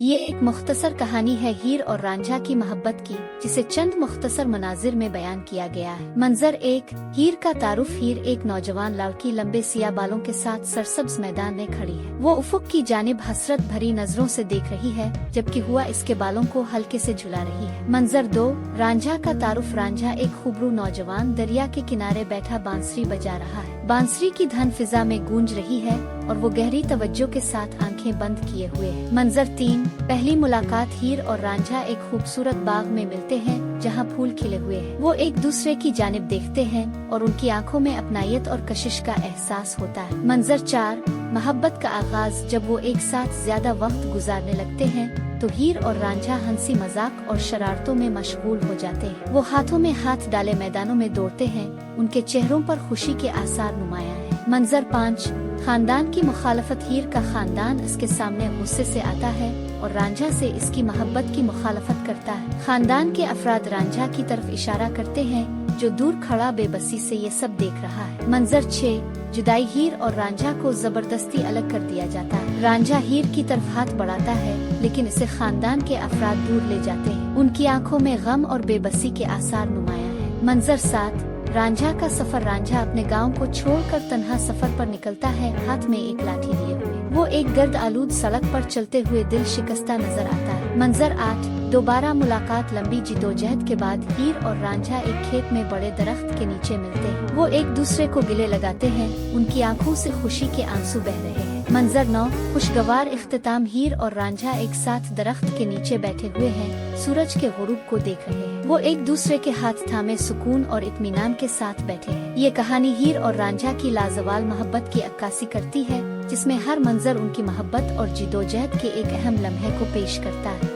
ये एक मुख्तसर कहानी है हीर और रांझा की मोहब्बत की, जिसे चंद मुख्तसर मनाजिर में बयान किया गया है। मंजर एक, हीर का तारुफ। हीर एक नौजवान लड़की लंबे सिया बालों के साथ सरसब्ज मैदान में खड़ी है। वो उफुक की जानिब हसरत भरी नजरों से देख रही है, जबकि हुआ इसके बालों को हल्के से झुला रही है। मंजर दो, रांझा का तारुफ। रांझा एक खूबरू नौजवान दरिया के किनारे बैठा बांसुरी बजा रहा है। बांसुरी की धन फिजा में गूंज रही है और वो गहरी तवज्जो के साथ आंखें बंद किए हुए है। मंजर तीन, पहली मुलाकात। हीर और रांझा एक खूबसूरत बाग में मिलते हैं, जहां फूल खिले हुए हैं। वो एक दूसरे की जानिब देखते हैं और उनकी आंखों में अपनायत और कशिश का एहसास होता है। मंजर चार, मोहब्बत का आगाज। जब वो एक साथ ज्यादा वक्त गुजारने लगते हैं तो हीर और रांझा हंसी मजाक और शरारतों में मशगूल हो जाते हैं। वो हाथों में हाथ डाले मैदानों में दौड़ते हैं, उनके चेहरों पर खुशी के आसार नुमाया है। मंजर पाँच, खानदान की मुखालफत। हीर का खानदान इसके सामने गुस्से से आता है और रांझा से इसकी मोहब्बत की मुखालफत करता है। खानदान के अफराद रांझा की तरफ इशारा करते हैं, जो दूर खड़ा बेबसी से ये सब देख रहा है। मंजर छह, जुदाई। हीर और रांझा को जबरदस्ती अलग कर दिया जाता है। रांझा हीर की तरफ हाथ बढ़ाता है, लेकिन इसे खानदान के अफराद दूर ले जाते हैं। उनकी आंखों में गम और बेबसी के आसार नुमाया है। मंजर सात, रांझा का सफर। रांझा अपने गांव को छोड़कर तन्हा सफर पर निकलता है, हाथ में एक लाठी लिए हुए। वो एक गर्द आलूद सड़क पर चलते हुए दिल शिकस्ता नजर आता है। मंजर आठ, दोबारा मुलाकात। लंबी जिदोजहद के बाद हीर और रांझा एक खेत में बड़े दरख्त के नीचे मिलते हैं। वो एक दूसरे को गिले लगाते हैं, उनकी आंखों से खुशी के आंसू बह रहे हैं। मंजर नौ, खुशगवार इख्तिताम। हीर और रांझा एक साथ दरख्त के नीचे बैठे हुए हैं, सूरज के गुरूब को देख रहे हैं। वो एक दूसरे के हाथ थामे सुकून और इत्मीनान के साथ बैठे हैं। ये कहानी हीर और रांझा की लाजवाल मोहब्बत की अक्कासी करती है, जिसमें हर मंजर उनकी मोहब्बत और जिदोजहद के एक अहम लम्हे को पेश करता है।